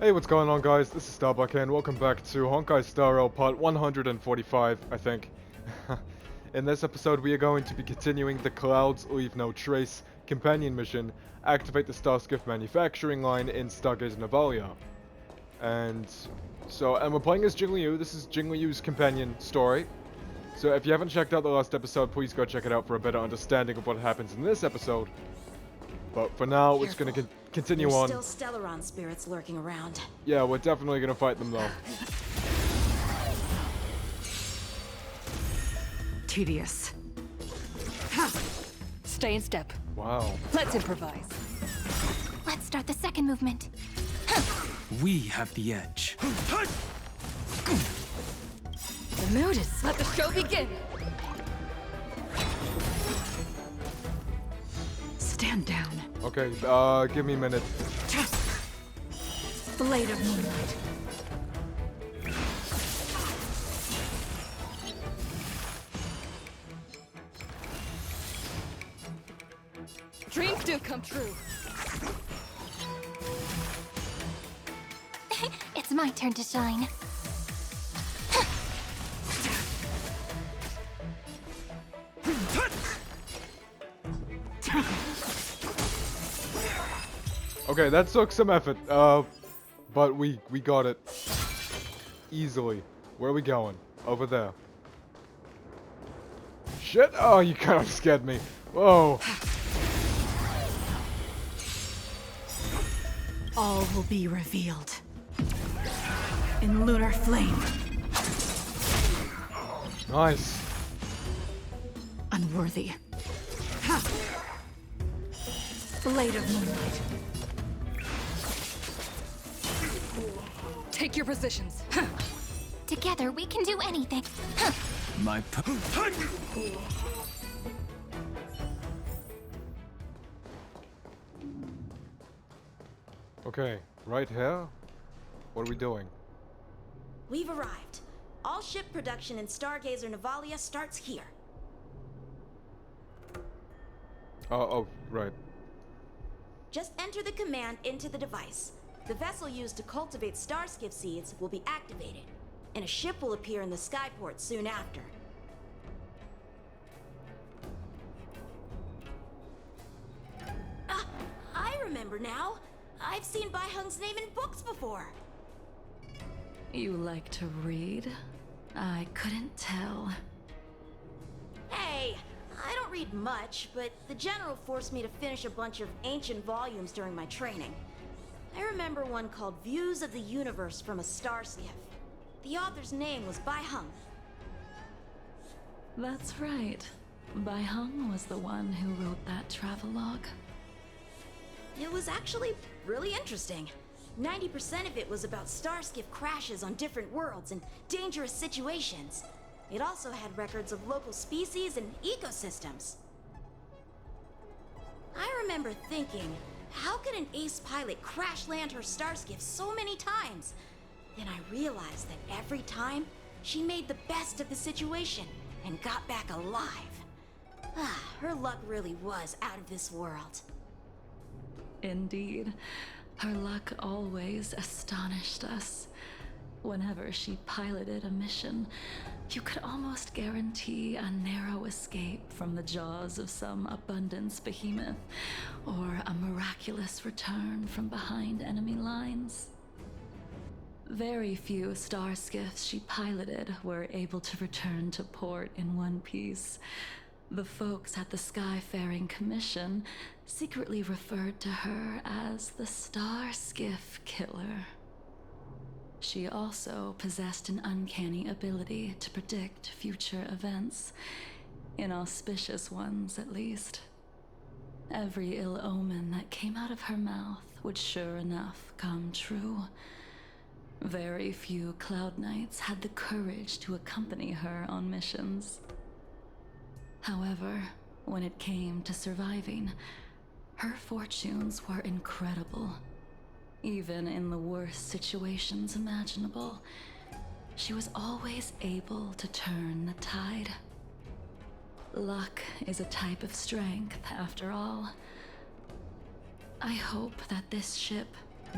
Hey, what's going on, guys? This is Starbuck and welcome back to Honkai Star Rail part 145, I think. In this episode, we are going to be continuing the Clouds Leave No Trace companion mission, activate the Starskiff manufacturing line in Stargazer Navalia. And we're playing as Jingliu. This is Jingliu's companion story. So if you haven't checked out the last episode, please go check it out for a better understanding of what happens in this episode. But for now, we're just gonna continue on. There's still Stellaron spirits lurking around. Yeah, we're definitely gonna fight them though. Tedious. Stay in step. Wow. Let's improvise. Let's start the second movement. We have the edge. The mood is... Let the show begin! Stand down. Okay, give me a minute. Blade of moonlight. Dreams do come true. It's my turn to shine. Okay, that took some effort, but we got it. Easily. Where are we going? Over there. Shit! Oh, you kind of scared me. Whoa. All will be revealed. In lunar flame. Nice. Unworthy. Blade of moonlight. Take your positions. Together we can do anything. My Okay, right here? What are we doing? We've arrived. All ship production in Stargazer Navalia starts here. Oh, right. Just enter the command into the device. The vessel used to cultivate Starskiff seeds will be activated, and a ship will appear in the skyport soon after. Ah, I remember now. I've seen Bai Hung's name in books before. You like to read? I couldn't tell. Hey, I don't read much, but the General forced me to finish a bunch of ancient volumes during my training. I remember one called Views of the Universe from a Starskiff. The author's name was Bai Hung. That's right. Bai Hung was the one who wrote that travelogue. It was actually really interesting. 90% of it was about Starskiff crashes on different worlds and dangerous situations. It also had records of local species and ecosystems. I remember thinking, how could an ace pilot crash land her Starskiff so many times? Then I realized that every time, she made the best of the situation and got back alive. Her luck really was out of this world. Indeed. Her luck always astonished us. Whenever she piloted a mission, you could almost guarantee a narrow escape from the jaws of some abundance behemoth, or a miraculous return from behind enemy lines. Very few starskiffs she piloted were able to return to port in one piece. The folks at the Skyfaring Commission secretly referred to her as the Starskiff Killer. She also possessed an uncanny ability to predict future events, inauspicious ones at least. Every ill omen that came out of her mouth would sure enough come true. Very few Cloud Knights had the courage to accompany her on missions. However, when it came to surviving, her fortunes were incredible. Even in the worst situations imaginable, she was always able to turn the tide. Luck is a type of strength, after all. I hope that this ship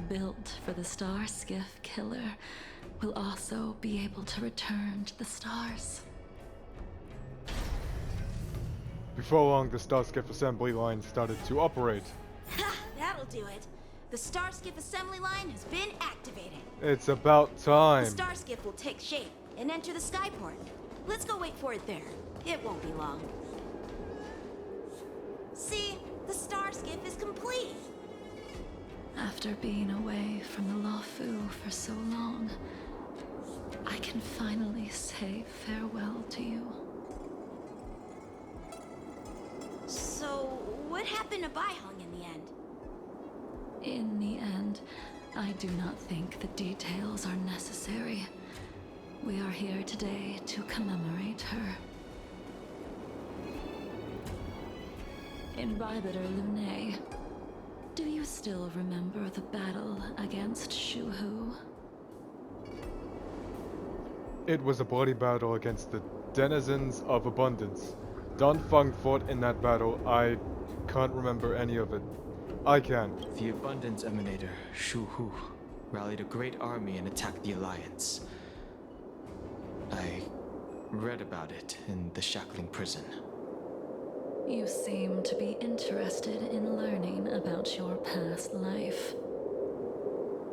built for the star skiff killer, will also be able to return to the stars. Before long, the Starskiff assembly line started to operate. Ha! That'll do it. The Starskiff assembly line has been activated. It's about The time. Starskiff will take shape and enter the skyport. Let's go wait for it there. It won't be long. See? The Starskiff is complete. After being away from the Luofu for so long, I can finally say farewell to you. So, what happened to Baiheng in the end? In the end, I do not think the details are necessary. We are here today to commemorate her. Imbibiter Lunae, do you still remember the battle against Xianzhou? It was a bloody battle against the denizens of abundance. Dunfeng fought in that battle. I can't remember any of it. I can. The Abundance Emanator, Shu Hu, rallied a great army and attacked the Alliance. I read about it in the shackling prison. You seem to be interested in learning about your past life.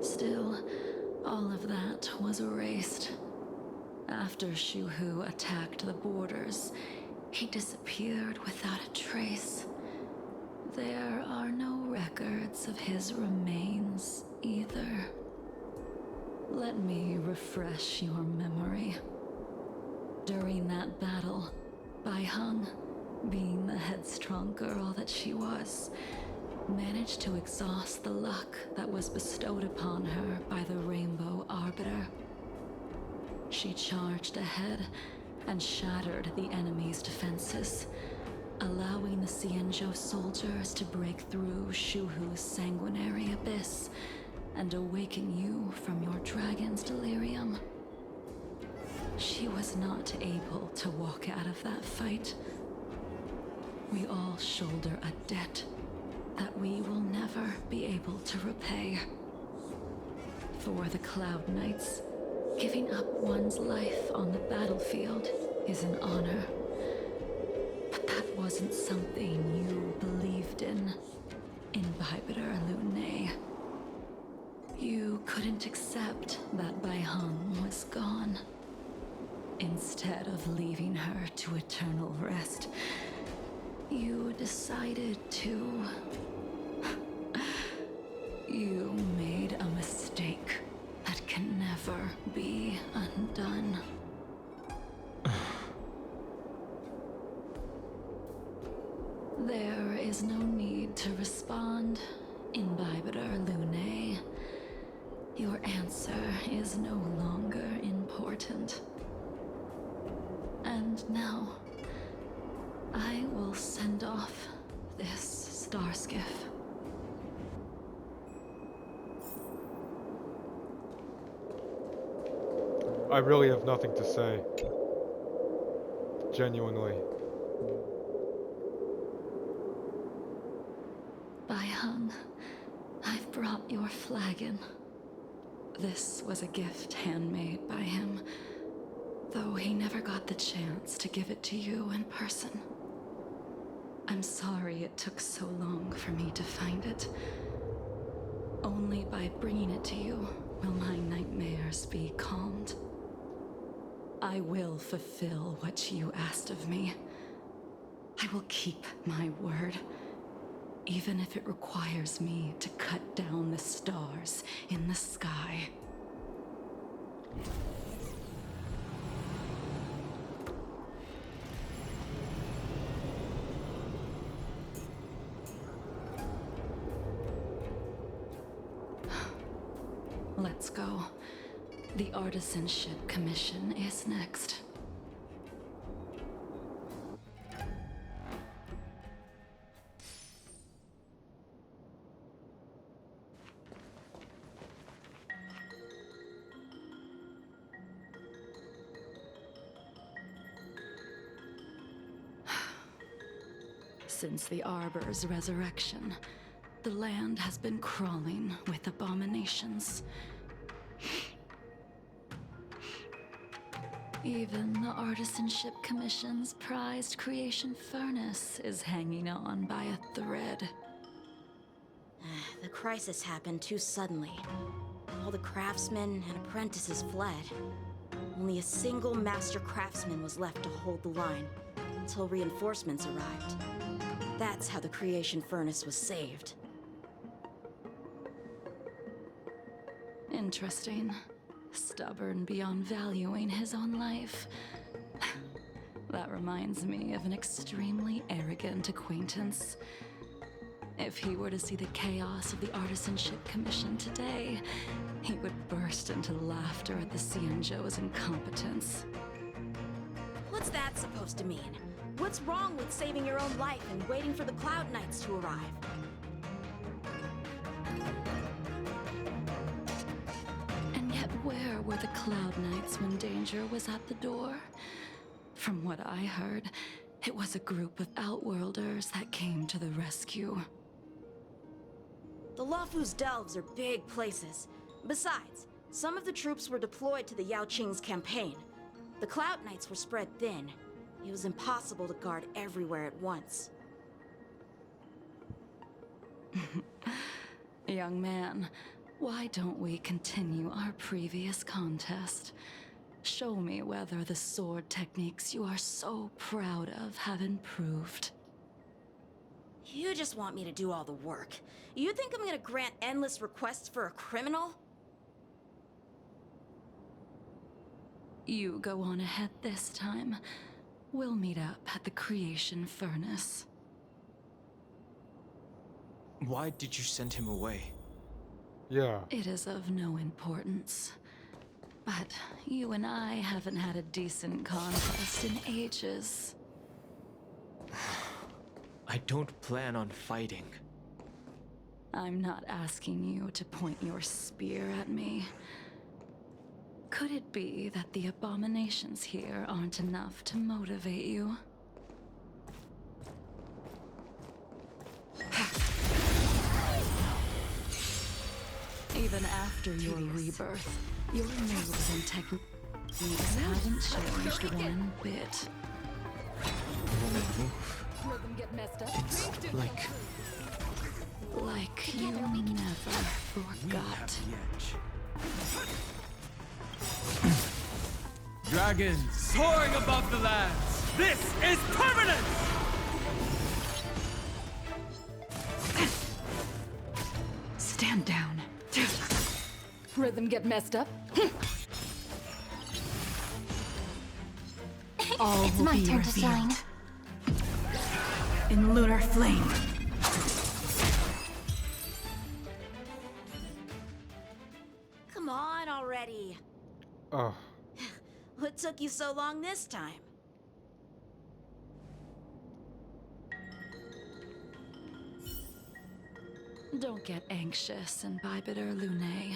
Still, all of that was erased. After Shu Hu attacked the borders, he disappeared without a trace. There are no records of his remains either. Let me refresh your memory. During that battle, Baiheng, being the headstrong girl that she was, managed to exhaust the luck that was bestowed upon her by the Rainbow Arbiter. She charged ahead and shattered the enemy's defenses, allowing the Xianzhou soldiers to break through Shu Hu's sanguinary abyss and awaken you from your dragon's delirium. She was not able to walk out of that fight. We all shoulder a debt that we will never be able to repay. For the Cloud Knights, giving up one's life on the battlefield is an honor. But that wasn't something you believed in Imbibiter Lunae. You couldn't accept that Baiheng was gone. Instead of leaving her to eternal rest, you decided to... You made a mistake that can never be undone. There is no need to respond, Imbibiter Lunae. Your answer is no longer important. And now, I will send off this starskiff. I really have nothing to say. Genuinely. Baiheng, I've brought your flagon. This was a gift handmade by him, though he never got the chance to give it to you in person. I'm sorry it took so long for me to find it. Only by bringing it to you will my nightmares be calmed. I will fulfill what you asked of me. I will keep my word, even if it requires me to cut down the stars in the sky. Let's go. The artisanship commission is next. Since the Arbor's resurrection, The land has been crawling with abominations. Even the Artisanship Commission's prized creation furnace is hanging on by a thread. The crisis happened too suddenly. All the craftsmen and apprentices fled. Only a single master craftsman was left to hold the line until reinforcements arrived. That's how the creation furnace was saved. Interesting. Stubborn beyond valuing his own life. That reminds me of an extremely arrogant acquaintance. If he were to see the chaos of the Artisanship Commission today, he would burst into laughter at the Xianzhou's incompetence. What's that supposed to mean? What's wrong with saving your own life and waiting for the Cloud Knights to arrive? And yet where were the Cloud Knights when danger was at the door? From what I heard, it was a group of Outworlders that came to the rescue. The Luofu's delves are big places. Besides, some of the troops were deployed to the Yao Qing's campaign. The Cloud Knights were spread thin. It was impossible to guard everywhere at once. Young man, why don't we continue our previous contest? Show me whether the sword techniques you are so proud of have improved. You just want me to do all the work. You think I'm gonna grant endless requests for a criminal? You go on ahead this time. We'll meet up at the creation furnace. Why did you send him away? Yeah. It is of no importance. But you and I haven't had a decent contest in ages. I don't plan on fighting. I'm not asking you to point your spear at me. Could it be that the abominations here aren't enough to motivate you? Even after your rebirth, your moves and techniques haven't changed one bit. It's like Like you never forgot. Dragons soaring above the lands. This is permanent! Stand down. Rhythm get messed up? All It's will my be turn to shine. revealed in lunar flame. Come on already. Oh. What took you so long this time? Don't get anxious, Imbibitor Lunae.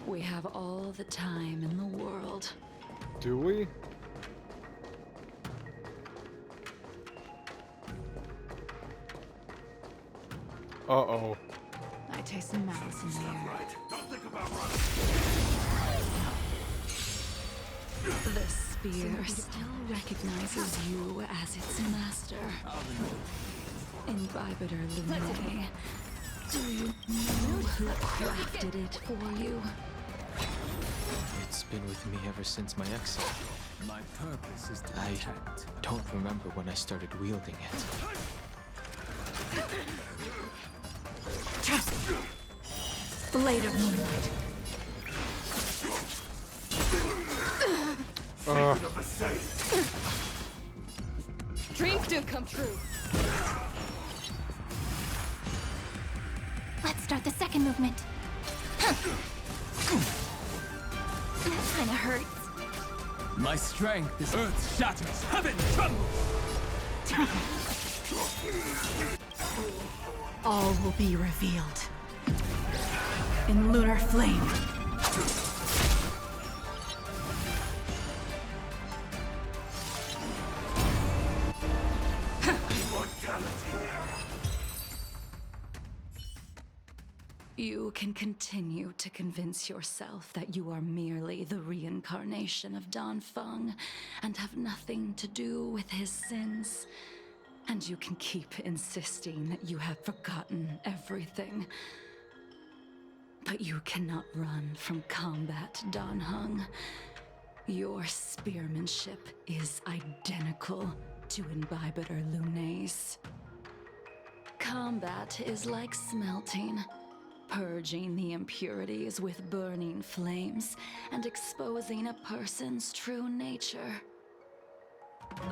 We have all the time in the world. Do we? Uh-oh. I taste some malice in the air. The spear still recognizes you as its master. Imbibitor Lunae, do you know who crafted it for you? it's been with me ever since my exile. My purpose is to I protect. don't remember when I started wielding it. Blade of Moonlight. Dreams do come true. Let's start the second movement. Huh. That kinda hurts. My strength is earth shatters, heaven trembles. All will be revealed in lunar flame. You can continue to convince yourself that you are merely the reincarnation of Dan Feng and have nothing to do with his sins. And you can keep insisting that you have forgotten everything. But you cannot run from combat, Dan Heng. Your spearmanship is identical to Imbibitor Lunay's. Combat is like smelting, purging the impurities with burning flames and exposing a person's true nature.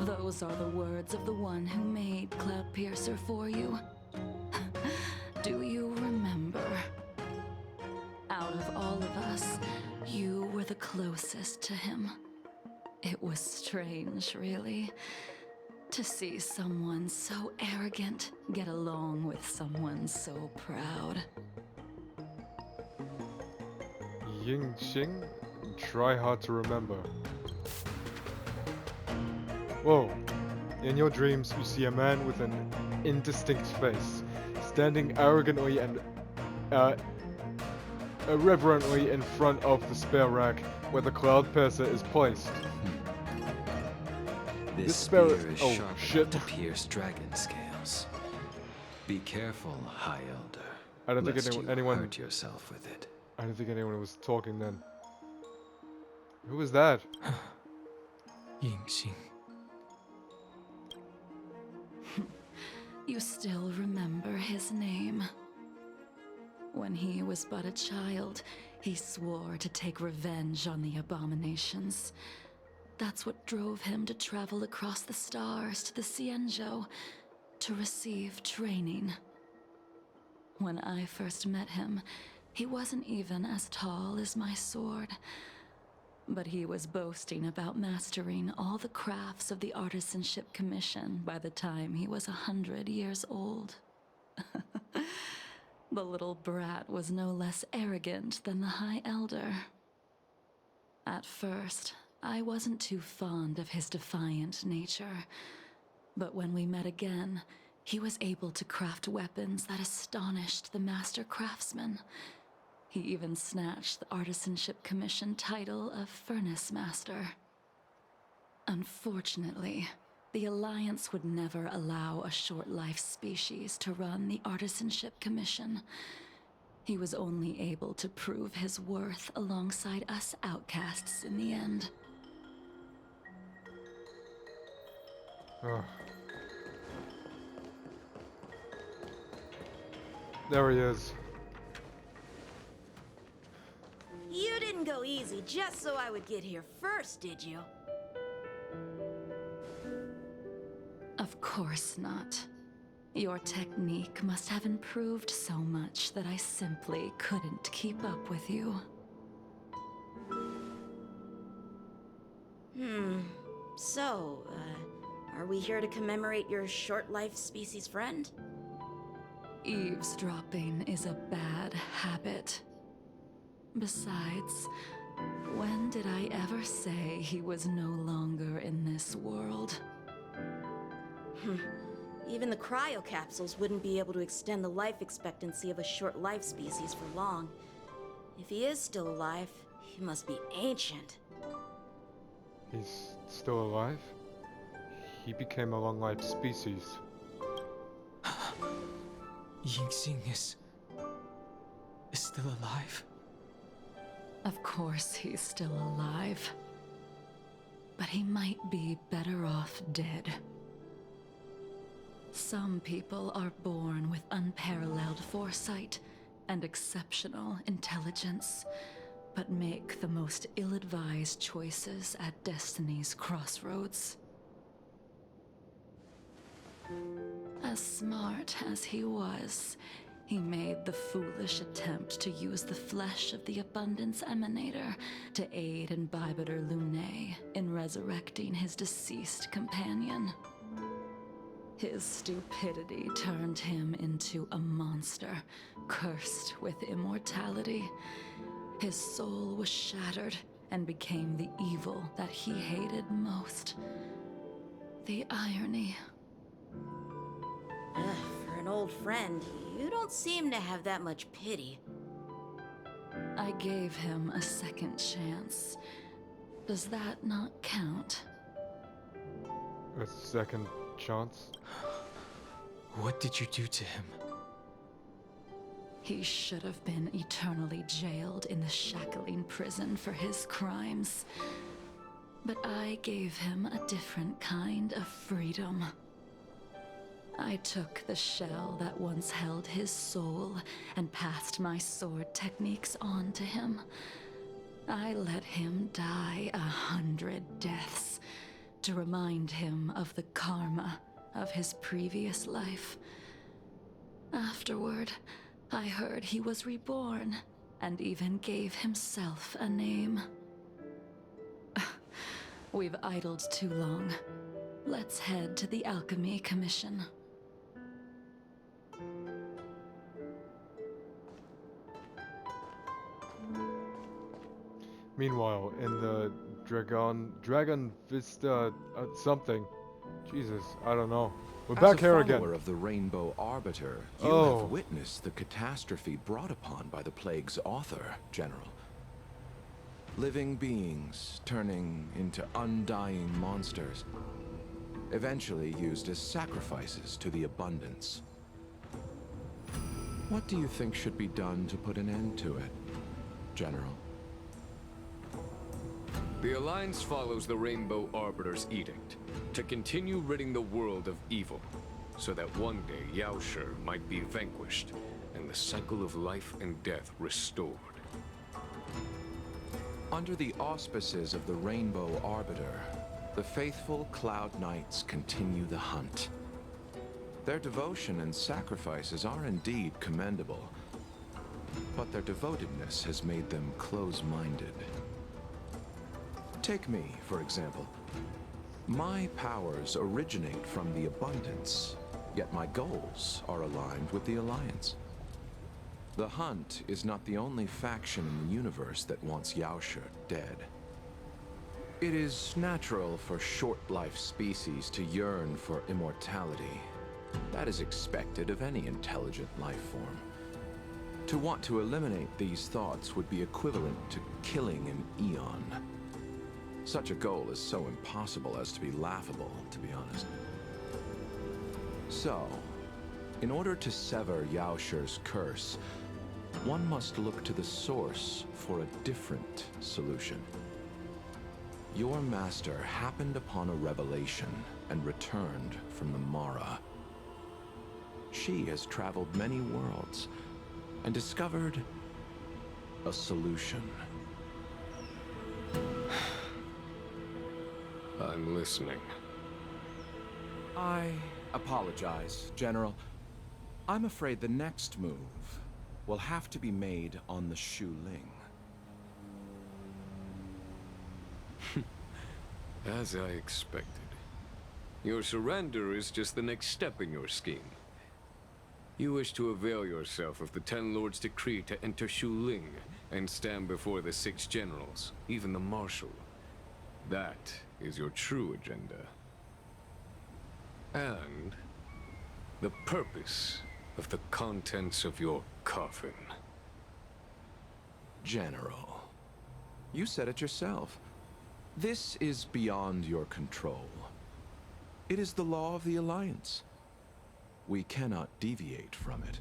Those are the words of the one who made Cloudpiercer for you. Do you remember? Out of all of us, you were the closest to him. It was strange, really, to see someone so arrogant get along with someone so proud. Yingxing? Try hard to remember. Whoa. In your dreams, you see a man with an indistinct face, standing arrogantly and irreverently in front of the spear rack where the Cloudpiercer is placed. This spear spear is oh sharp shit. enough to pierce dragon scales. Be careful, High Elder. I don't think lest you anyone hurt yourself with it. I don't think anyone was talking then. Who was that? Yingxing. You still remember his name. When he was but a child, he swore to take revenge on the abominations. That's what drove him to travel across the stars to the Xianzhou to receive training. When I first met him, he wasn't even as tall as my sword. But he was boasting about mastering all the crafts of the Artisanship Commission by the time he was 100 years old. The little brat was no less arrogant than the High Elder. At first, I wasn't too fond of his defiant nature. But when we met again, he was able to craft weapons that astonished the master craftsman. He even snatched the Artisanship Commission title of Furnace Master. Unfortunately, the Alliance would never allow a short-life species to run the Artisanship Commission. He was only able to prove his worth alongside us outcasts in the end. Oh. There he is. You didn't go easy just so I would get here first, did you? Of course not. Your technique must have improved so much that I simply couldn't keep up with you. So, are we here to commemorate your short-life species friend? Eavesdropping is a bad habit. Besides, when did I ever say he was no longer in this world? Even the cryocapsules wouldn't be able to extend the life expectancy of a short-life species for long. If he is still alive, he must be ancient. He's still alive? He became a long-lived species. Yingxing is still alive? Of course he's still alive. But he might be better off dead. Some people are born with unparalleled foresight and exceptional intelligence, but make the most ill-advised choices at destiny's crossroads. As smart as he was, he made the foolish attempt to use the flesh of the Abundance Emanator to aid Imbibitor Lunay in resurrecting his deceased companion. His stupidity turned him into a monster, cursed with immortality. His soul was shattered and became the evil that he hated most. The irony. For an old friend, you don't seem to have that much pity. I gave him a second chance. Does that not count? A second chance? What did you do to him? He should have been eternally jailed in the shackling prison for his crimes. But I gave him a different kind of freedom. I took the shell that once held his soul and passed my sword techniques on to him. I let him die 100 deaths to remind him of the karma of his previous life. Afterward, I heard he was reborn and even gave himself a name. We've idled too long. Let's head to the Alchemy Commission. Meanwhile, in the Dragon Vista something. Jesus, I don't know. We're back here again. As a follower of the Rainbow Arbiter, you Oh. have witnessed the catastrophe brought upon by the plague's author, General. Living beings turning into undying monsters, eventually used as sacrifices to the abundance. What do you think should be done to put an end to it, General? The Alliance follows the Rainbow Arbiter's edict to continue ridding the world of evil, so that one day Yaoshi might be vanquished and the cycle of life and death restored. Under the auspices of the Rainbow Arbiter, the faithful Cloud Knights continue the hunt. Their devotion and sacrifices are indeed commendable, but their devotedness has made them close-minded. Take me, for example. My powers originate from the abundance, yet my goals are aligned with the Alliance. The Hunt is not the only faction in the universe that wants Yaoshi dead. It is natural for short-life species to yearn for immortality. That is expected of any intelligent life form. To want to eliminate these thoughts would be equivalent to killing an eon. Such a goal is so impossible as to be laughable, to be honest. So, in order to sever Yaoshi's curse, one must look to the source for a different solution. Your master happened upon a revelation and returned from the Mara. She has traveled many worlds and discovered a solution. I'm listening. I apologize, General. I'm afraid the next move will have to be made on the Shu Ling. As I expected. Your surrender is just the next step in your scheme. You wish to avail yourself of the Ten Lords' decree to enter Shu Ling and stand before the 6 generals, even the Marshal. That is your true agenda. And the purpose of the contents of your coffin. General, you said it yourself. This is beyond your control. It is the law of the Alliance. We cannot deviate from it.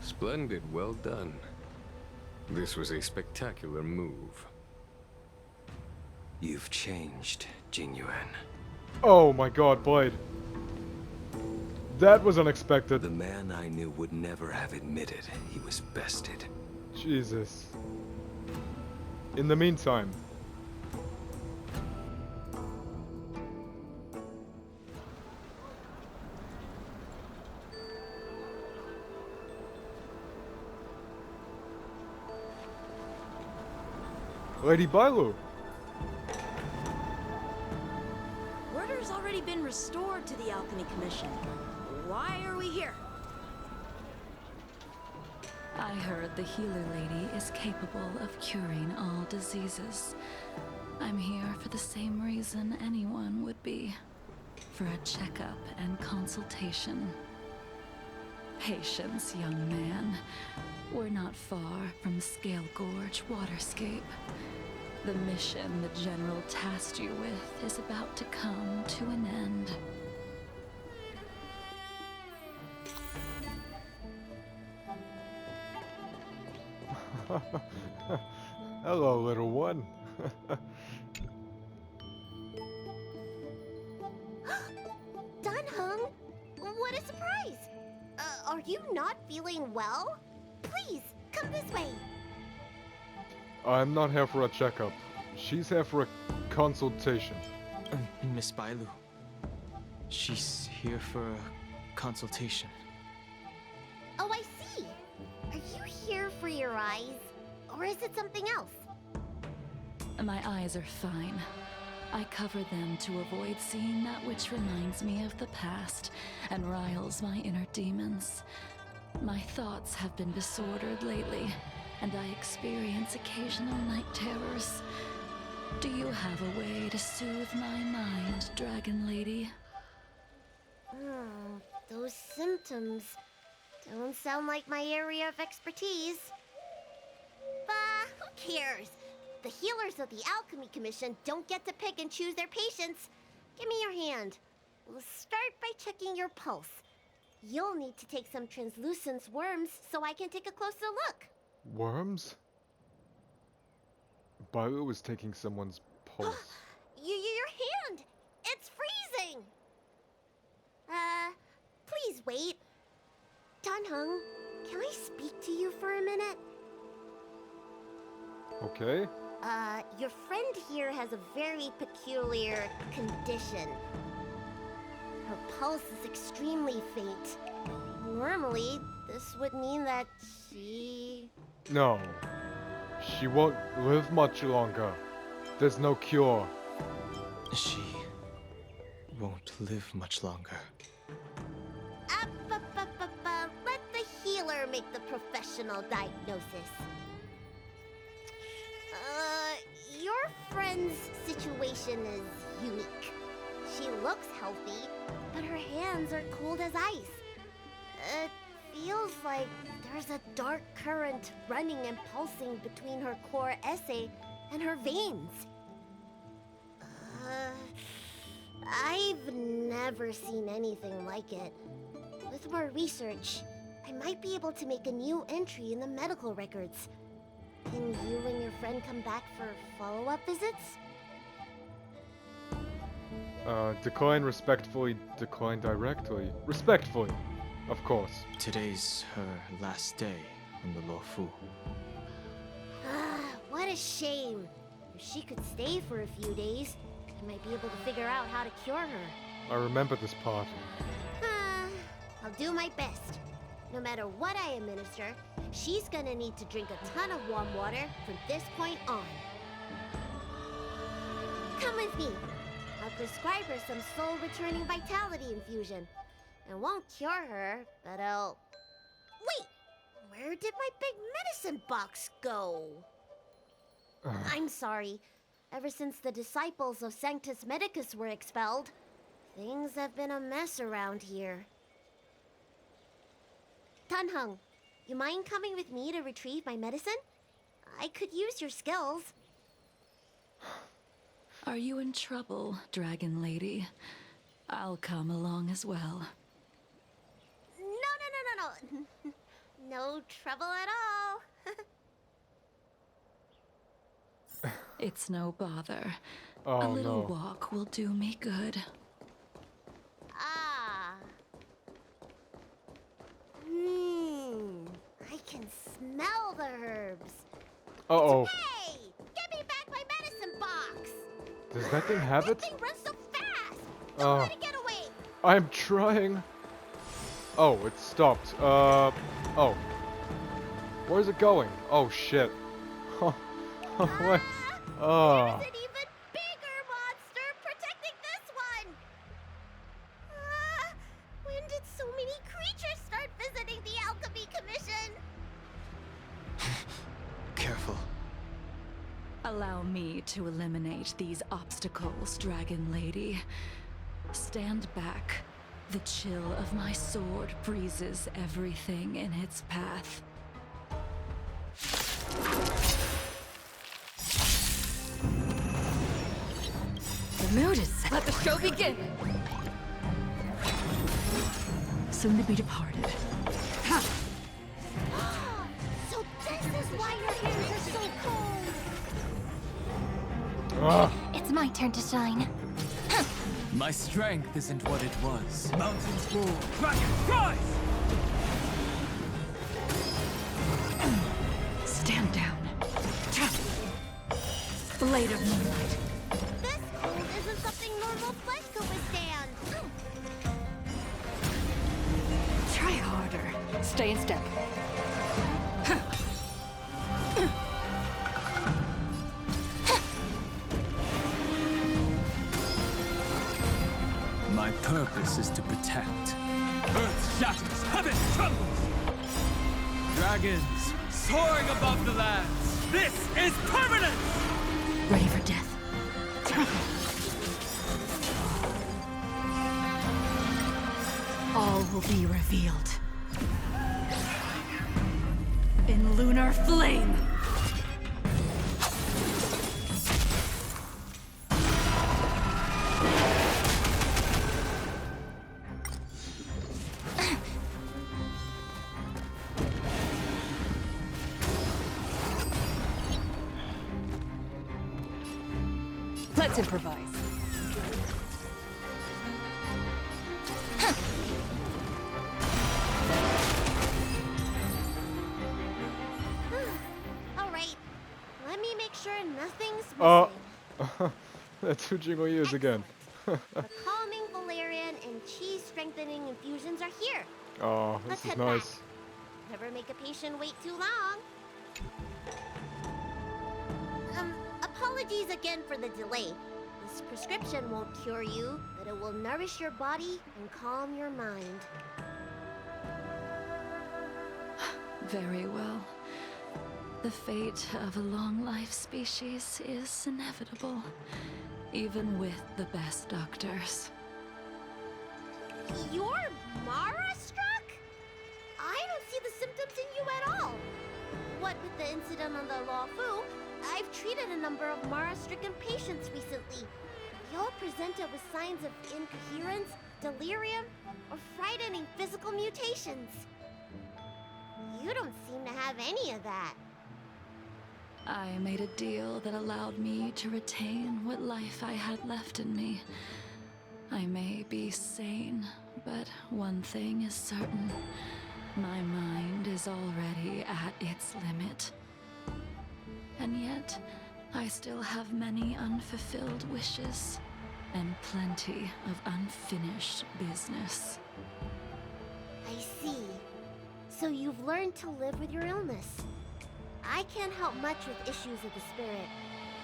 Splendid, well done. This was a spectacular move. You've changed, Jingliu. Oh my god, Blade. That was unexpected. The man I knew would never have admitted he was bested. Jesus. In the meantime. Lady Bailu. Order's already been restored to the Alchemy Commission. Why are we here? I heard the healer lady is capable of curing all diseases. I'm here for the same reason anyone would be. For a checkup and consultation. Patience, young man. We're not far from Scale Gorge Waterscape. The mission the General tasked you with is about to come to an end. Hello, little one. Dunhung, what a surprise! Are you not feeling well? Please, come this way. I'm not here for a checkup. She's here for a consultation. Miss Bailu. She's here for a consultation. Oh, I see. Are you here for your eyes? Or is it something else? My eyes are fine. I cover them to avoid seeing that which reminds me of the past and riles my inner demons. My thoughts have been disordered lately, and I experience occasional night terrors. Do you have a way to soothe my mind, Dragon Lady? Those symptoms don't sound like my area of expertise. But who cares? The healers of the Alchemy Commission don't get to pick and choose their patients. Give me your hand. We'll start by checking your pulse. You'll need to take some translucence worms so I can take a closer look. Worms? Bailu was taking someone's pulse. Your hand! It's freezing! Please wait. Dunhung, can I speak to you for a minute? Okay. Your friend here has a very peculiar condition. Her pulse is extremely faint. Normally, this would mean that she... No. She won't live much longer. There's no cure. She won't live much longer. Let the healer make the professional diagnosis. Your friend's situation is unique. She looks healthy, but her hands are cold as ice. It feels like there's a dark current running and pulsing between her core esse and her veins. I've never seen anything like it. With more research, I might be able to make a new entry in the medical records. Can you and your friend come back for follow-up visits? Decline respectfully, decline directly. Respectfully, of course. Today's her last day in the Luofu. What a shame. If she could stay for a few days, I might be able to figure out how to cure her. I remember this part. I'll do my best. No matter what I administer, she's gonna need to drink a ton of warm water from this point on. Come with me. I'll prescribe her some soul-returning vitality infusion. It won't cure her, but I'll... Wait! Where did my big medicine box go? I'm sorry. Ever since the disciples of Sanctus Medicus were expelled, things have been a mess around here. Dunhung, you mind coming with me to retrieve my medicine? I could use your skills. Are you in trouble, Dragon Lady? I'll come along as well. No. No trouble at all. It's no bother. Oh, a little no. walk will do me good. I can smell the herbs. Uh-oh. Hey! Give me back my medicine box! Does that thing have it? That thing runs so fast! Don't let it get away! I'm trying. Oh, it stopped. Oh. Where's it going? Oh, shit. What? There's an even bigger monster protecting this one! When did so many creatures start visiting the Alchemy Commission? Careful. Allow me to eliminate these obstacles, Dragon Lady. Stand back. The chill of my sword freezes everything in its path. The mood is set. Let the show begin! Soon to be departed. So this is why your hands are so cold! Ah, It's my turn to shine. My strength isn't what it was. Mountains roar, dragons rise! Stand down. Blade of moonlight. This cold isn't something normal flesh could withstand! Try harder. Stay in step. My purpose is to protect. Earth shatters, heaven trembles! Dragons soaring above the lands! This is permanent! Ready for death. All will be revealed. In lunar flame! Let's improvise. Alright, let me make sure nothing's missing. That's who Jingliu is again. The calming valerian and chi strengthening infusions are here. Oh, Let's this is head nice. back. Never make a patient wait too long. Apologies again for the delay. This prescription won't cure you, but it will nourish your body and calm your mind. Very well. The fate of a long-life species is inevitable, even with the best doctors. You're Mara-struck? I don't see the symptoms in you at all. What with the incident on the Luofu, I've treated a number of Mara-stricken patients recently. They all presented with signs of incoherence, delirium, or frightening physical mutations. You don't seem to have any of that. I made a deal that allowed me to retain what life I had left in me. I may be sane, but one thing is certain. My mind is already at its limit. And yet, I still have many unfulfilled wishes, and plenty of unfinished business. I see. So you've learned to live with your illness. I can't help much with issues of the spirit,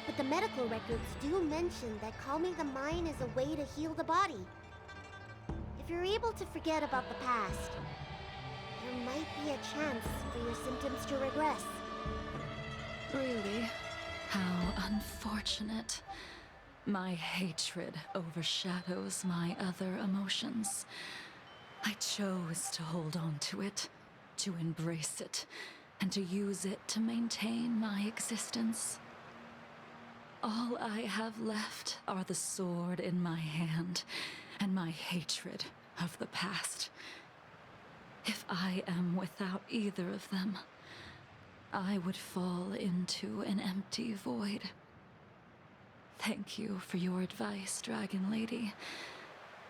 but the medical records do mention that calming the mind is a way to heal the body. If you're able to forget about the past, there might be a chance for your symptoms to regress. Really? How unfortunate. My hatred overshadows my other emotions. I chose to hold on to it, to embrace it, and to use it to maintain my existence. All I have left are the sword in my hand and my hatred of the past. If I am without either of them, I would fall into an empty void. Thank you for your advice, Dragon Lady.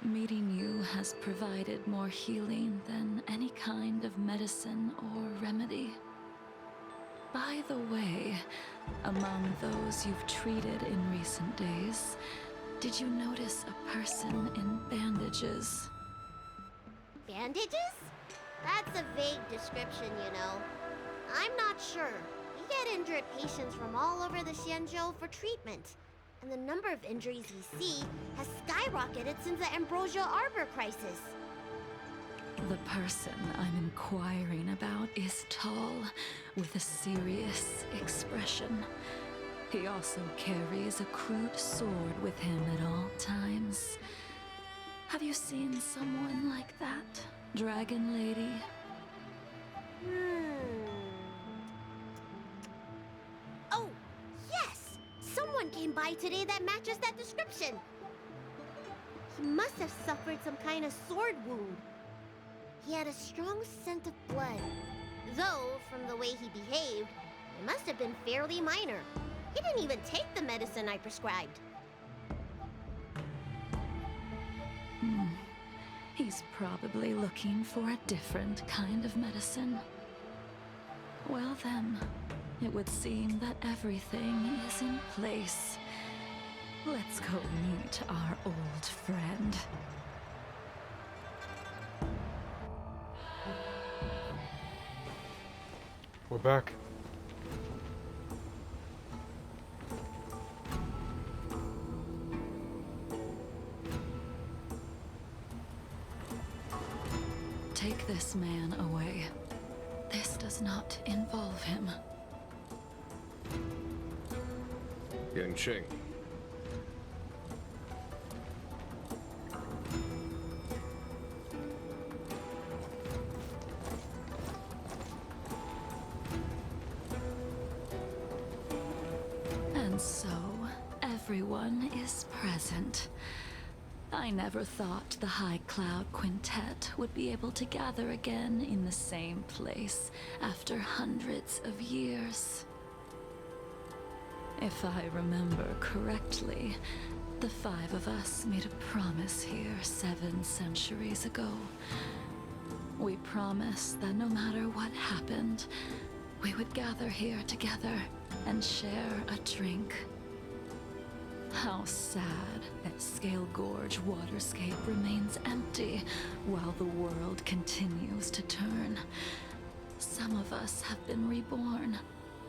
Meeting you has provided more healing than any kind of medicine or remedy. By the way, among those you've treated in recent days, did you notice a person in bandages? Bandages? That's a vague description, you know. I'm not sure. We get injured patients from all over the Xianzhou for treatment. And the number of injuries we see has skyrocketed since the Ambrosia Arbor crisis. The person I'm inquiring about is tall, with a serious expression. He also carries a crude sword with him at all times. Have you seen someone like that, Dragon Lady? Oh, yes! Someone came by today that matches that description. He must have suffered some kind of sword wound. He had a strong scent of blood. Though, from the way he behaved, it must have been fairly minor. He didn't even take the medicine I prescribed. He's probably looking for a different kind of medicine. Well then, it would seem that everything is in place. Let's go meet our old friend. We're back. Take this man away. This does not involve him. Yanqing. And so, everyone is present. I never thought the High Cloud Quintet would be able to gather again in the same place after hundreds of years. If I remember correctly, the 5 of us made a promise here 7 centuries ago. We promised that no matter what happened, we would gather here together and share a drink. How sad that Scale Gorge waterscape remains empty while the world continues to turn. Some of us have been reborn,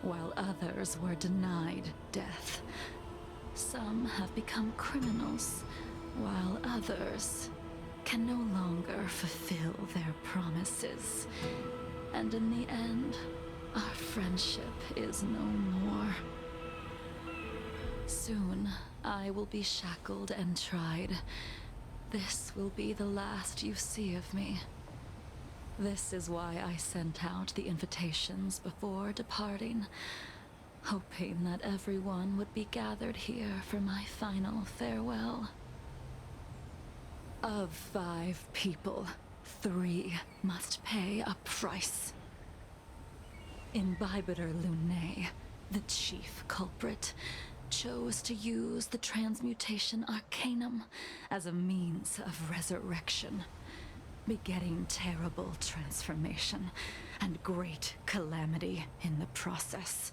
while others were denied death. Some have become criminals, while others can no longer fulfill their promises. And in the end, our friendship is no more. Soon, I will be shackled and tried. This will be the last you see of me. This is why I sent out the invitations before departing, hoping that everyone would be gathered here for my final farewell. Of 5 people, 3 must pay a price. Imbibitor Lunae, the chief culprit, chose to use the transmutation arcanum as a means of resurrection, begetting terrible transformation and great calamity in the process.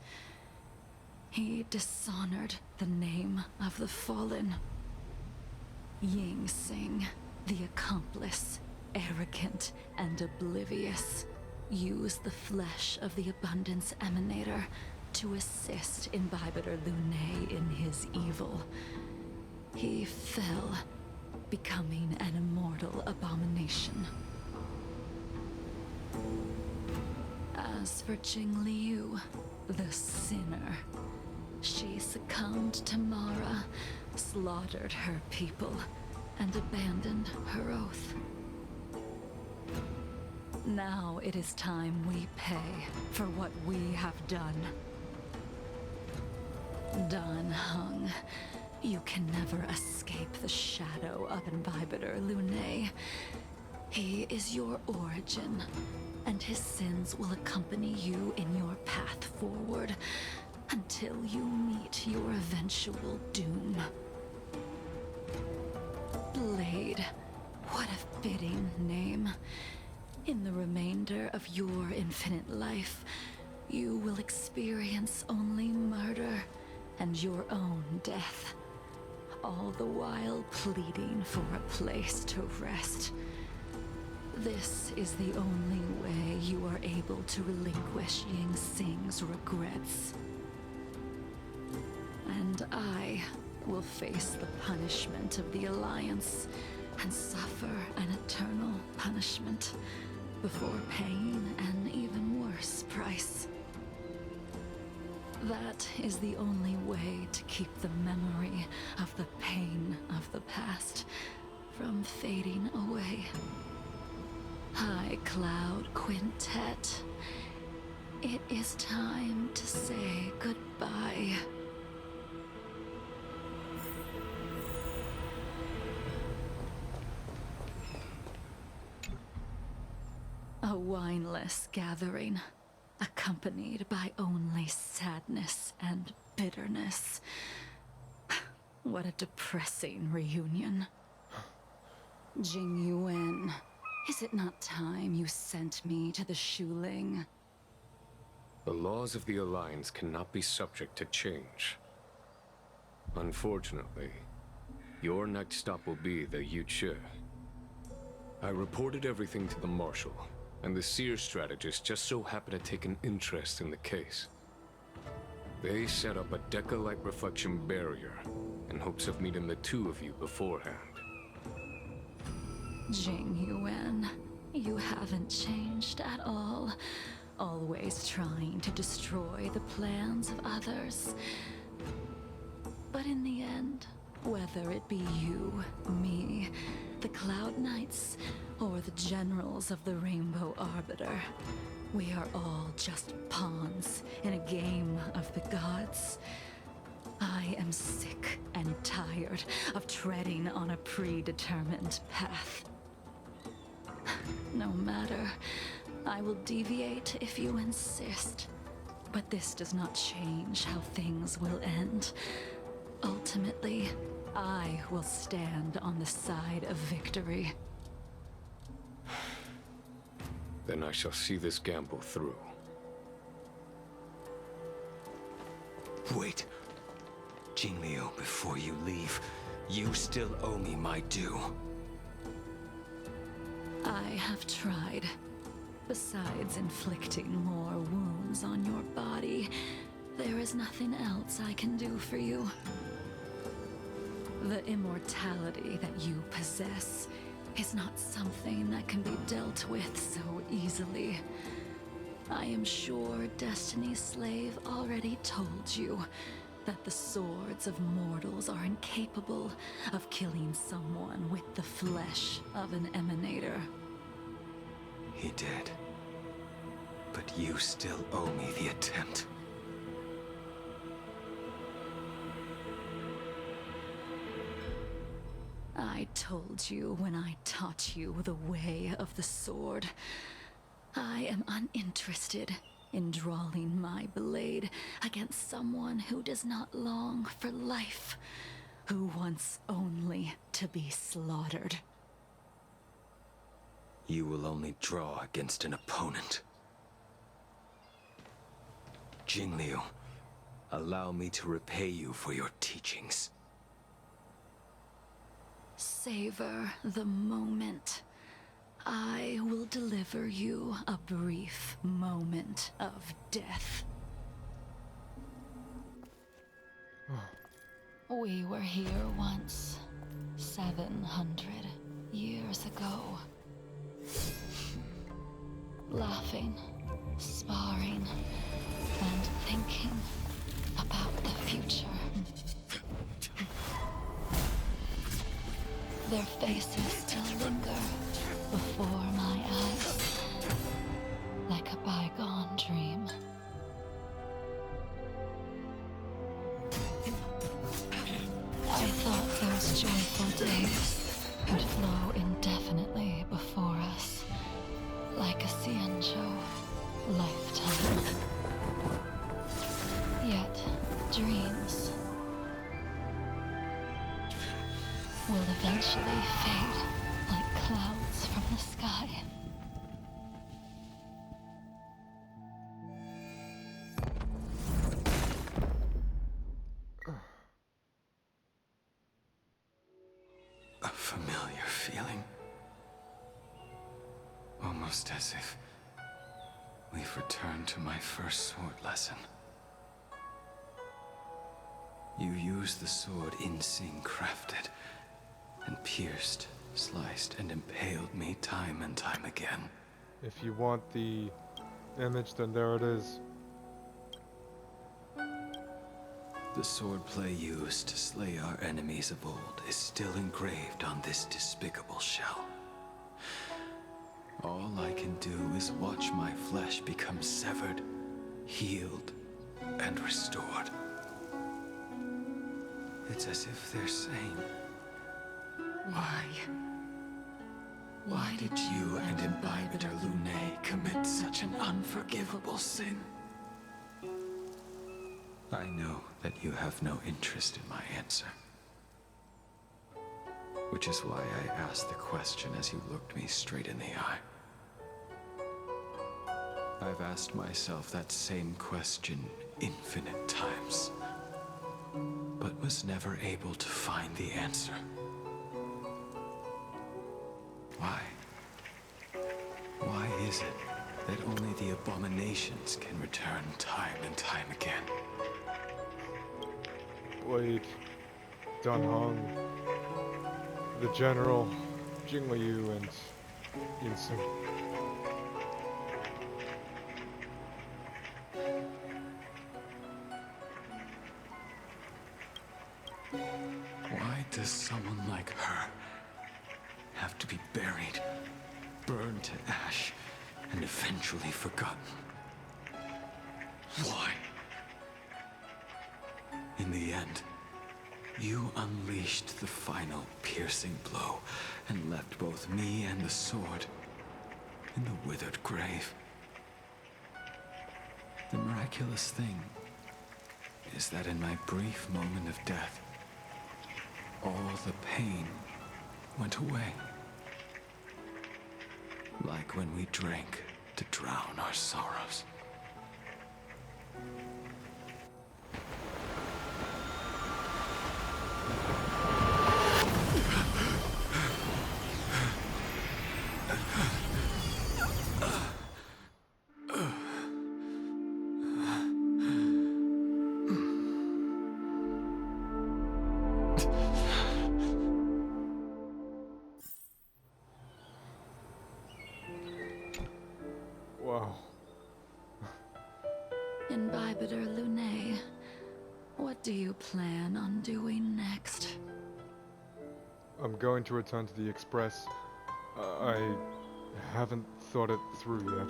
He dishonored the name of the fallen. Ying Sing, the accomplice, arrogant and oblivious, used the flesh of the Abundance Emanator to assist Imbibitor Lunae in his evil. He fell, becoming an immortal abomination. As for Jingliu, the sinner, she succumbed to Mara, slaughtered her people, and abandoned her oath. Now it is time we pay for what we have done. Dan Heng, you can never escape the shadow of Imbibitor Lunae. He is your origin, and his sins will accompany you in your path forward until you meet your eventual doom. Blade, what a fitting name. In the remainder of your infinite life, you will experience only murder and your own death, all the while pleading for a place to rest. This is the only way you are able to relinquish Ying Sing's regrets. And I will face the punishment of the Alliance and suffer an eternal punishment before paying an even worse price. That is the only way to keep the memory of the pain of the past from fading away. High Cloud Quintet, it is time to say goodbye. A wineless gathering, accompanied by only sadness and bitterness. What a depressing reunion. Jingliu, is it not time you sent me to the Shuling? The laws of the Alliance cannot be subject to change. Unfortunately, your next stop will be the Yuchi. I reported everything to the Marshal, and the Seer strategist just so happened to take an interest in the case. They set up a Deca-like reflection barrier in hopes of meeting the two of you beforehand. Jingliu, you haven't changed at all. Always trying to destroy the plans of others. But in the end, whether it be you, me, the Cloud Knights, or the generals of the Rainbow Arbiter, we are all just pawns in a game of the gods. I am sick and tired of treading on a predetermined path. No matter, I will deviate if you insist. But this does not change how things will end. Ultimately, I will stand on the side of victory. Then I shall see this gamble through. Wait. Jingliu, before you leave, you still owe me my due. I have tried. Besides inflicting more wounds on your body, there is nothing else I can do for you. The immortality that you possess is not something that can be dealt with so easily. I am sure Destiny's Slave already told you that the swords of mortals are incapable of killing someone with the flesh of an emanator. He did. But you still owe me the attempt. I told you when I taught you the way of the sword. I am uninterested in drawing my blade against someone who does not long for life, who wants only to be slaughtered. You will only draw against an opponent. Jingliu, allow me to repay you for your teachings. Savor the moment. I will deliver you a brief moment of death. We were here once, 700 years ago. Laughing, sparring, and thinking about the future. Their faces still linger before my eyes, like a bygone dream. I thought those joyful days would flow indefinitely before us, like a Xianzhou lifetime. Yet, dreams will eventually fade like clouds from the sky. A familiar feeling. Almost as if we've returned to my first sword lesson. You used the sword Insing crafted, and pierced, sliced, and impaled me time and time again. If you want the image, then there it is. The swordplay used to slay our enemies of old is still engraved on this despicable shell. All I can do is watch my flesh become severed, healed, and restored. It's as if they're saying, Why? Why did you and Imbibitor Luofu commit such an unforgivable sin? I know that you have no interest in my answer. Which is why I asked the question as you looked me straight in the eye. I've asked myself that same question infinite times, but was never able to find the answer. Why? Why is it that only the abominations can return time and time again? Blade, Dan Heng, the General, Jingliu, and Xianzhou. Why does someone like her have to be buried, burned to ash, and eventually forgotten? Why? In the end, you unleashed the final piercing blow and left both me and the sword in the withered grave. The miraculous thing is that in my brief moment of death, all the pain went away. Like when we drank to drown our sorrows. Wow. Imbibitor Luofu, what do you plan on doing next? I'm going to return to the Express. I haven't thought it through yet.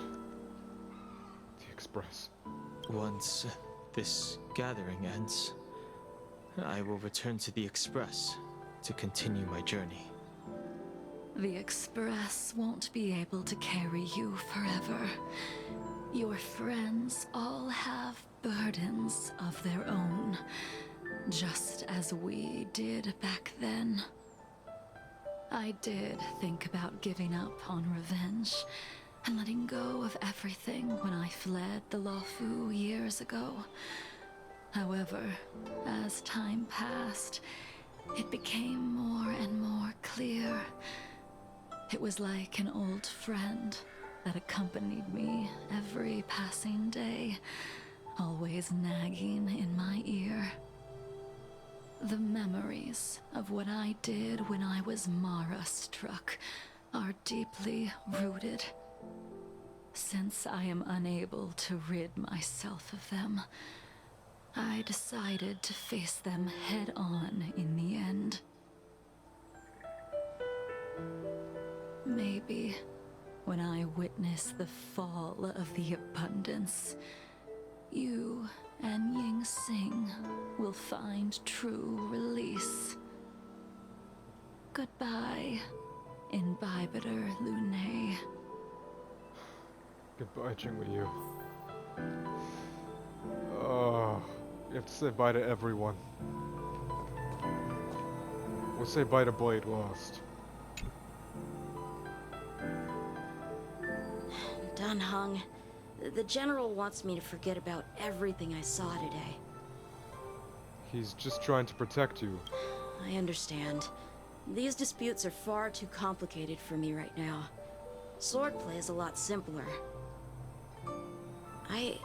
The Express. Once this gathering ends, I will return to the Express to continue my journey. The Express won't be able to carry you forever. Your friends all have burdens of their own, just as we did back then. I did think about giving up on revenge and letting go of everything when I fled the Luofu years ago. However, as time passed, it became more and more clear. It was like an old friend that accompanied me every passing day, always nagging in my ear. The memories of what I did when I was Mara-struck are deeply rooted. Since I am unable to rid myself of them, I decided to face them head-on in the end. Maybe when I witness the fall of the abundance, you and Yingxing will find true release. Goodbye, Imbibitor Luofu. Goodbye, Jingliu. Oh, you have to say bye to everyone. We'll say bye to Blade Lost. Dan Heng, the General wants me to forget about everything I saw today. He's just trying to protect you. I understand. These disputes are far too complicated for me right now. Swordplay is a lot simpler. I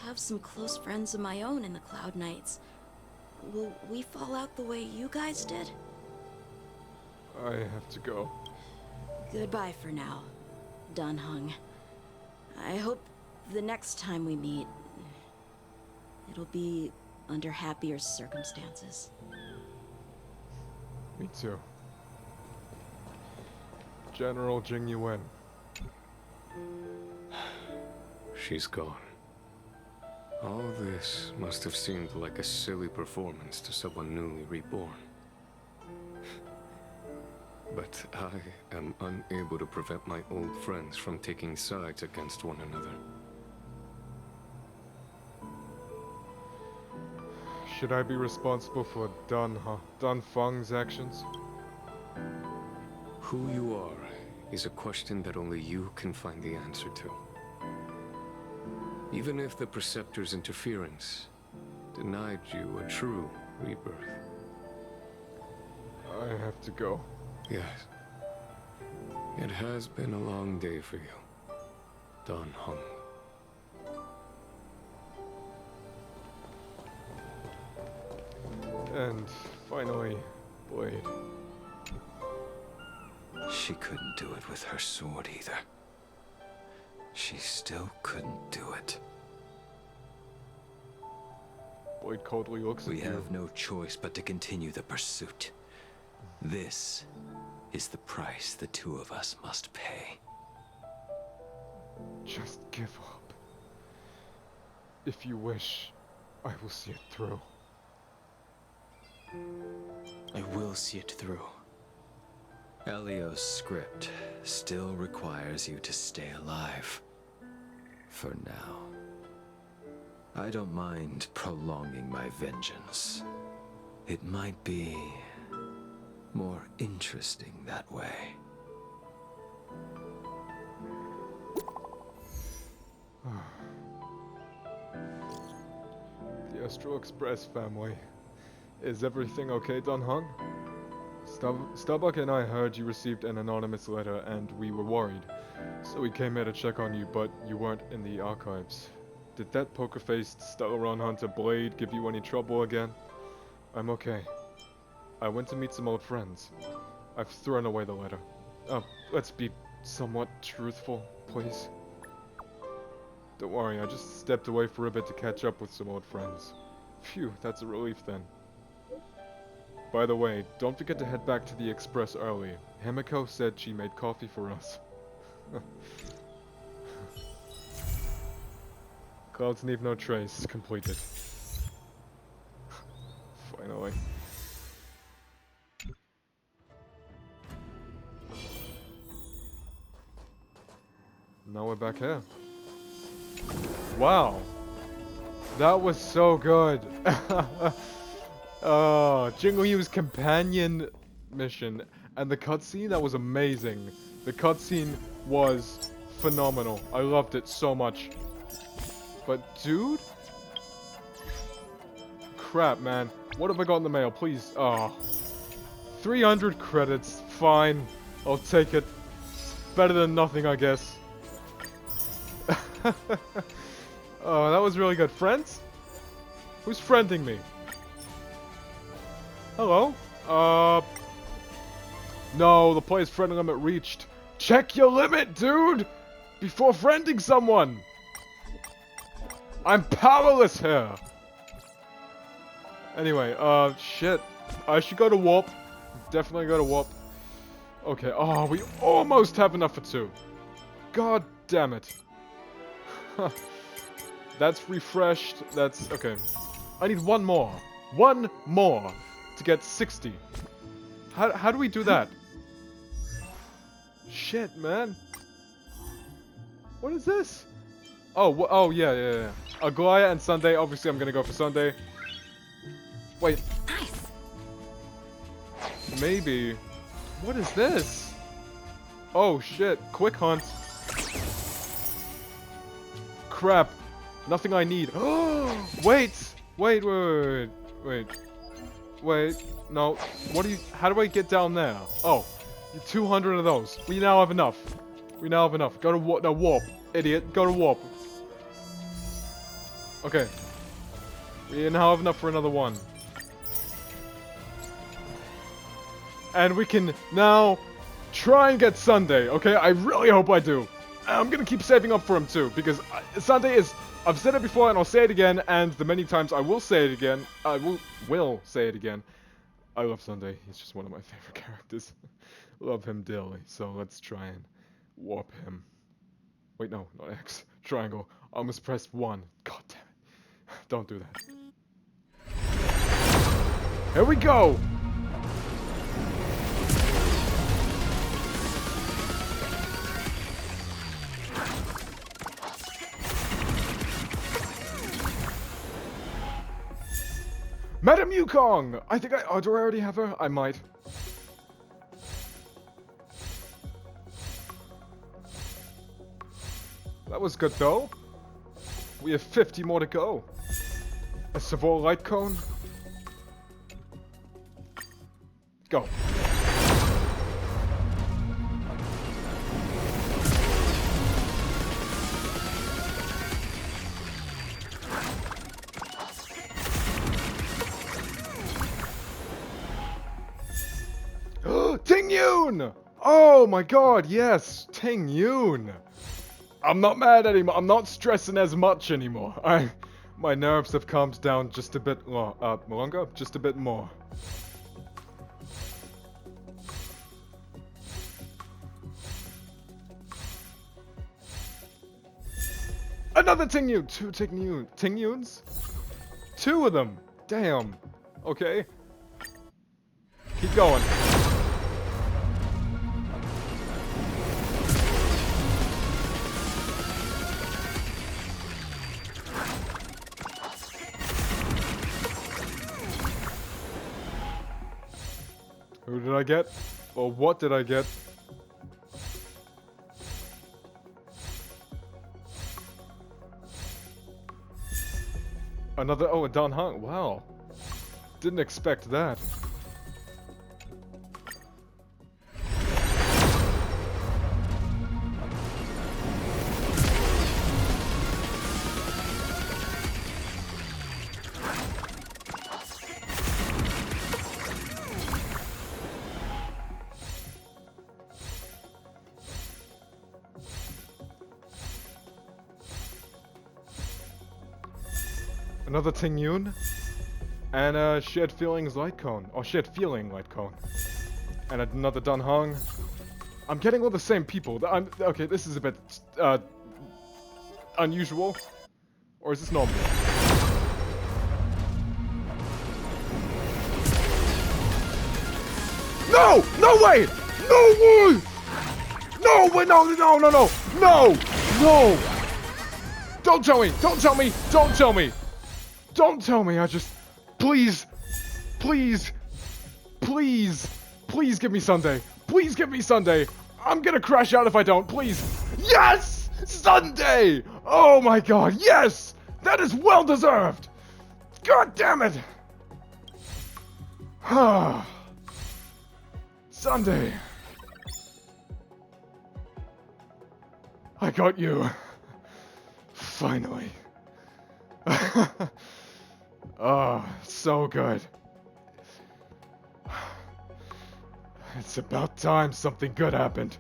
have some close friends of my own in the Cloud Knights. Will we fall out the way you guys did? I have to go. Goodbye for now, Dan Heng. I hope the next time we meet, it'll be under happier circumstances. Me too. General Jingliu. She's gone. All this must have seemed like a silly performance to someone newly reborn. But I am unable to prevent my old friends from taking sides against one another. Should I be responsible for Dan Feng's actions? Who you are is a question that only you can find the answer to. Even if the Preceptor's interference denied you a true rebirth. I have to go. Yes. It has been a long day for you, Dan Heng. And finally, Blade. She couldn't do it with her sword either. She still couldn't do it. Blade coldly looks at We you. have no choice but to continue the pursuit. This is the price the two of us must pay. Just give up. If you wish, I will see it through. I will see it through. Elio's script still requires you to stay alive. For now. I don't mind prolonging my vengeance. It might be more interesting that way. The Astral Express family. Is everything okay, Dan Heng? Starbuck and I heard you received an anonymous letter and we were worried. So we came here to check on you, but you weren't in the archives. Did that poker-faced Stellaron Hunter Blade give you any trouble again? I'm okay. I went to meet some old friends. I've thrown away the letter. Let's be somewhat truthful, please. Don't worry, I just stepped away for a bit to catch up with some old friends. Phew, that's a relief then. By the way, don't forget to head back to the Express early. Himiko said she made coffee for us. Clouds leave no trace. Completed. Finally. Now we're back here. Wow. That was so good. Jingliu's companion mission and the cutscene, that was amazing. The cutscene was phenomenal. I loved it so much. But dude? Crap, man. What have I got in the mail? Please. 300 credits. Fine. I'll take it. Better than nothing, I guess. Oh, that was really good. Friends? Who's friending me? Hello? No, the player's friend limit reached. Check your limit, dude! Before friending someone! I'm powerless here! Anyway, shit. I should go to Warp. Definitely go to Warp. Okay, we almost have enough for 2. God damn it. That's refreshed. That's... okay. I need one more. One more to get 60. How do we do that? Shit, man. What is this? Oh, yeah. Aglaya and Sunday. Obviously, I'm gonna go for Sunday. Wait. Nice. Maybe. What is this? Oh, shit. Quick hunt. Crap. Nothing I need. Oh, wait. Wait. No. What do you... how do I get down there? Oh. 200 of those. We now have enough. Go to warp. No, warp. Idiot. Go to warp. Okay. We now have enough for another one. And we can now try and get Sunday, okay? I really hope I do. I'm gonna keep saving up for him too, because Sunday is I've said it before and I'll say it again, and the many times I will say it again, I will say it again. I love Sunday. He's just one of my favorite characters. Love him dearly. So let's try and warp him. Wait, no, not X. Triangle. I almost pressed 1. God damn it. Don't do that. Here we go! Madam Yukong! I think oh, do I already have her? I might. That was good though. We have 50 more to go. A Savoy light cone. Go. Ting Yun! Oh my god, yes! Ting Yun! I'm not mad anymore. I'm not stressing as much anymore. My nerves have calmed down just a bit longer, just a bit more. Another Ting Yun! 2 Ting Yun. Ting Yuns? 2 of them! Damn. Okay. Keep going. Who did I get? Or what did I get? Another, oh, a Dan Heng. Wow. Didn't expect that. Another Ting Yun. And a Shared Feelings light cone. Or Shared Feeling light cone. And another Dan Heng. I'm getting all the same people. Okay, this is a bit unusual. Or is this normal? No! No way! No way! No way! No! No! No! No! No! No! Don't tell me! Don't tell me! Don't tell me! Don't tell me! I just... Please! Please! Please! Please give me Sunday! Please give me Sunday! I'm gonna crash out if I don't! Please! Yes! Sunday! Oh my god! Yes! That is well deserved! God damn it! Sunday! I got you. Finally. Oh, so good. It's about time something good happened.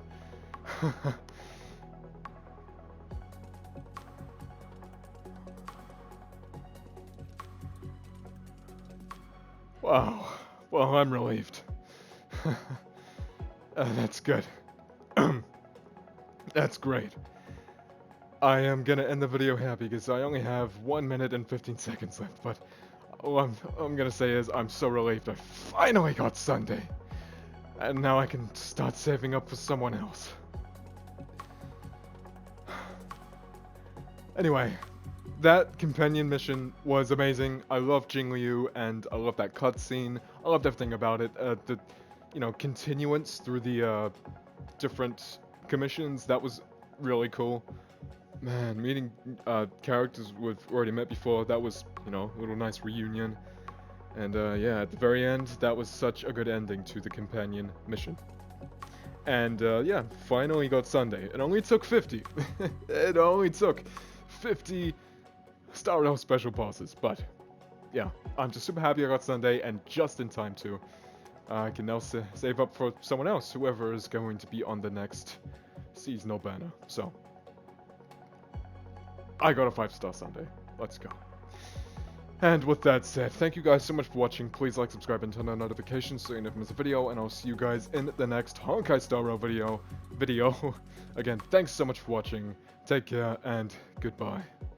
Wow. Well, I'm relieved. That's good. That's great. I am gonna end the video happy because I only have 1 minute and 15 seconds left, but all I'm gonna say is I'm so relieved I finally got Sunday. And now I can start saving up for someone else. Anyway, that companion mission was amazing. I love Jingliu and I love that cutscene. I loved everything about it. The, continuance through the different commissions, that was really cool. Man, meeting characters we've already met before, that was, a little nice reunion. And yeah, at the very end, that was such a good ending to the companion mission. And yeah, finally got Sunday. It only took 50. It only took 50 Star Rail special passes, but yeah, I'm just super happy I got Sunday, and just in time too. I can now save up for someone else, whoever is going to be on the next seasonal banner. So, I got a 5-star Sunday. Let's go. And with that said, thank you guys so much for watching. Please like, subscribe, and turn on notifications so you never miss a video. And I'll see you guys in the next Honkai Star Rail video. Again, thanks so much for watching. Take care and goodbye.